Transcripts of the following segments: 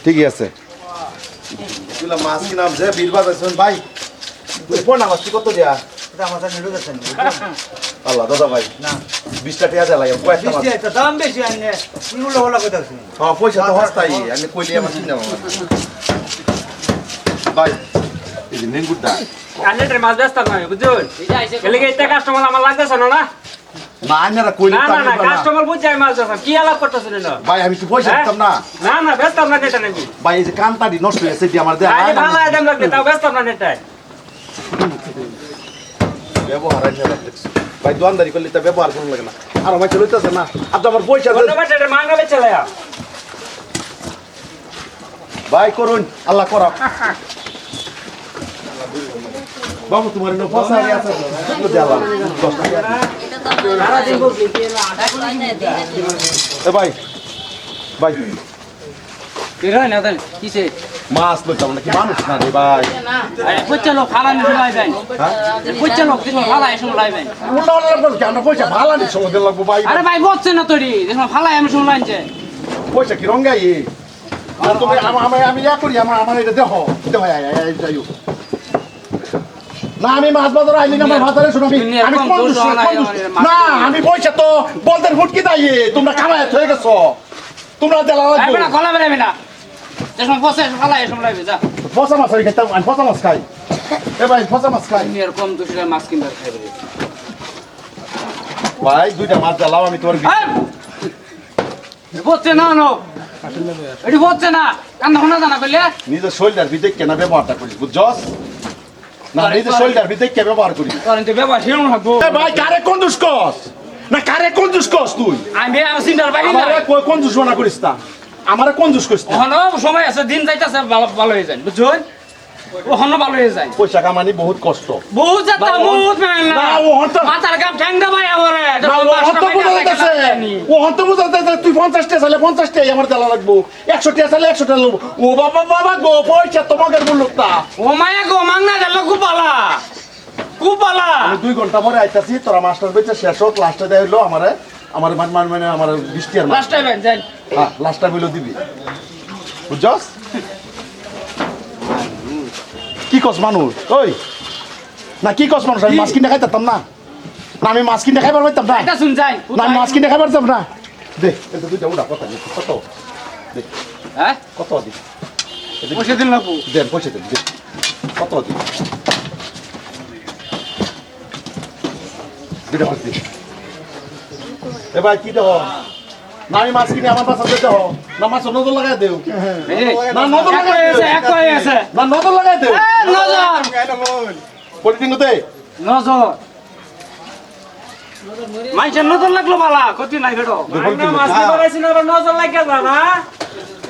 ঠিকই আছে মাছ কিনাম যে বিল বাজাইছেন ভাই পড়না মাছ কত দিয়া আল্লাহ দাদা ভাই না 20টা টাকা দেলাই কয়টা মাছ দাম বেশি আনে নিউলো হলা কইতাছি হ্যাঁ পয়সা তো হস্তাই আমি কইলি আমার চিন্তা ভাই এই যে নেঙ্গুরটা কানেটের মাছ ব্যস্ত নয় বুঝুন এলিগে এটা কাস্টমার আমার লাগতেছে না না না আইনারা কইলি না না কাস্টমার বুঝছে আমি মাছ বেচা কি আলাপ করতেছেন না ভাই আমি কি পয়সা দিতাম না না না ব্যস্ত না এটা নাকি ভাই এই যে কানটাডি নষ্ট হয়েছে দি আমার দেয়া আরে ভালো আইটেম লাগবে তাও ব্যস্ত না এটা ব্যবহার আইনা রাখতেছি ভাই দোকানদারি করলে তা ব্যবহার করুন লাগে না আর আমার চলতেছে না আপনি আমার পয়সা দেন এটা মাঙ্গা বেচে লায়া ভাই করুন আল্লাহ করা বাবু তোমার নো পয়সা আছে তো দেওয়া 10 টাকা সারা দিন বলছি এ ভাই ভাই কিরা না দেন কিসে মাছ লইতাম না কি মানুষ না রে ভাই আরে পয়সা লোক ফালা নি লাইবেন হ্যাঁ পয়সা লোক দিন ফালা এসে লাইবেন উল্টা লাগবে কেন পয়সা ভালো নি সময় দিন লাগবো ভাই আরে ভাই বলছে না তোরি দেখো ফালা আমি শুন লাইনছে পয়সা কি রঙ্গাই আর তুমি আমি ইয়া করি আমার এটা দেখো দেখো যাইও না আমি মাছ বাজার আইলি না আমার বাজারে শুনো আমি না আমি পয়সা তো বলতে ফুটকি দাই তোমরা কামায় হয়ে গেছো তোমরা দেলা আরে লাগবে না গলা বেরাবে না দেখো পয়সা ফালা এসে লাইবে যা ফসা মাছ হই খেতাম আমি ফসা মাছ খাই এ ভাই ফসা মাছ খাই তুমি এরকম দুশরা মাছ কিনতে খাইবে ভাই দুইটা মাছ দাও আমি তোমার বলছে না নো এটি বলছে না কান ধনা জানা কইলে নিজের শরীরটার ভিতরে কেনা ব্যবহারটা করিস বুঝছস না নিজের শরীরটার ভিতরে কে ব্যবহার করিস কারণ তো ব্যবহার হিরণ থাকবো এ ভাই কারে কোন দুষ্কস না কারে কোন দুষ্কস তুই আমি আমার সিন্টার বাইরে না আমারে কোন দুষ্কনা করিস না আমারে কোন দুষ্ক করিস না ওখানে সময় আছে দিন যাইতাছে ভালো হয়ে যায় বুঝছেন ওখানে ভালো হয়ে যায় পয়সা কামানি বহুত কষ্ট বহুত যাতা বহুত মেলা না ও হন্ত মাথার কাম ঠ্যাংদা ভাই আমারে না ও হন্ত বুঝাইতেছে ও হন্ত বুঝাইতেছে তুই 50 টাকা চাইলে 50 টাকা আমার দেলা লাগবো 100 টাকা চাইলে 100 টাকা লাগবো ও বাবা বাবা গো পয়সা তোমাকে বললুক না ও মায়া গো মাংনা গেল কুপালা কুপালা আমি 2 ঘন্টা পরে আইতাছি তোরা মাস্টার বেচে শেষ হোক লাস্টে দেই হলো আমারে আমার মানে আমার 20 টাকা লাস্ট টাইম যাই হ্যাঁ লাস্টটা বইলো দিবি বুঝছস কি কস মানুষ ওই না কি কস মানুষ আমি মাছ কিনে খাইতাম না না আমি মাছ কিনে খাইবার পাইতাম না এটা শুন যাই না আমি মাছ কিনে খাইবার পাইতাম না দে এটা দুইটা উড়া কত কত দে হ্যাঁ কত দি পয়সা দিন লাগবো দেন পয়সা দেন দে কত দি দুইটা মাছ দি এ ভাই কি দেব না আমি মাছ কিনে আমার পাশে দেব না মাছ নজর লাগাই দেও না নজর লাগাই দেও এক কই আছে না নজর লাগাই দেও নজর পলিটিং দে নজর মাইছে নজর লাগলো বালা ক্ষতি নাই বেটো মাছ ধরাইছি না আবার নজর লাগিয়া যা না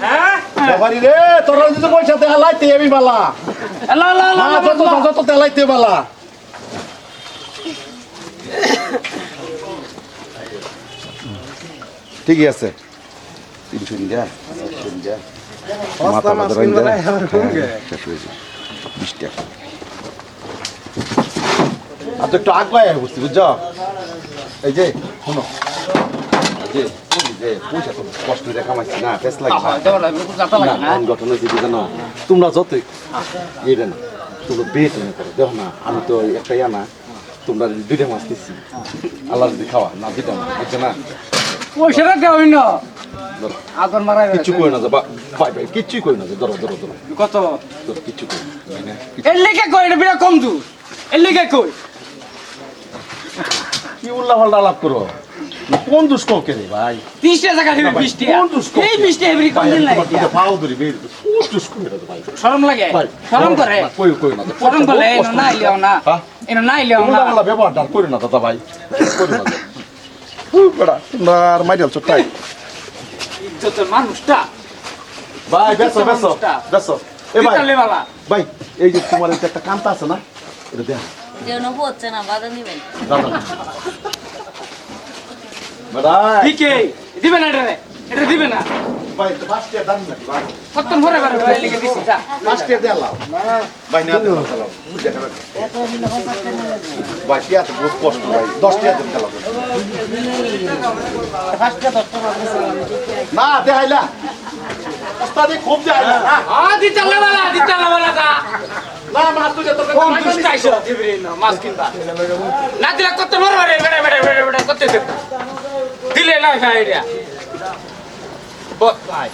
হ্যাঁ বাবারি রে তোরা যদি পয়সা দেয়া লাইতে আমি বালা লা লা লা না যত দেয়া লাইতে বালা ঠিকই আছে 300 দিয়া 400 দিয়া মাথা মাছ কিনবা না আমার কমগে 20 টাকা আর তো একটু আগলায় বুঝছি বুঝছো এই যে শোনো এই যে পয়সা তো কষ্ট করে কামাইছি না ফেস লাগে না গঠন হয়েছে জানো তোমরা যতই এটা না তোমরা বেট না করো দেখো না আমি তো একটা না তোমরা দুইটা মাছ দিচ্ছি আল্লাহ যদি খাওয়া না দুইটা মাছ বুঝছো না পয়সাটা দেও না আদর মারাই কিচ্ছু কই না ভাই ভাই কিচ্ছুই কই না ধরো ধরো ধরো কত ধরো কিচ্ছু কই না এর লেগে কই এটা বিরা কম দূর এর লেগে কই কি উল্লাহ পাল্টা আলাপ করো কোন দুষ্ক কে রে ভাই 30 টাকা দিবে 20 টাকা কোন দুষ্ক এই 20 টাকা এবারে কম দিন লাগে পাও ধরি বের কোন দুষ্ক রে ভাই শরম লাগে শরম করে কই কই না শরম করে এনো না ইলেও না এনো না ইলেও না উল্লাহ পাল্টা ব্যবহারটা করি না দাদা ভাই করি না বড়া মার মাইরাল চটাই ইজ্জতের মানুষটা ভাই বেসো বেসো বেসো এ ভাই বিকালে বালা ভাই এই যে তোমার একটা কান্তা আছে না এটা দেখ যেন হচ্ছে না বাধা নিবেন দাদা বড়া ঠিকই দিবে না এটা দিবে না ভাই তো বাসটিয়া দাম নাকি ভাই কত ভরে ভরে ভাই লিখে দিছি যা বাসটিয়া দেলাও ভাই না দেলাও বুঝে গেল ভাই টিয়া তো বহুত কষ্ট ভাই 10 টিয়া দেন দেলাও না দেখাইলা ওস্তাদি খুব যায় না দিতাল্লা বালা যা না মাছ তুই তোর কোন দুষ্ট আইছো দিবরি না মাছ কিনবা না দিলে কত বড় বড় বেড়ে করতে দিলে না খাই এটা বস ভাই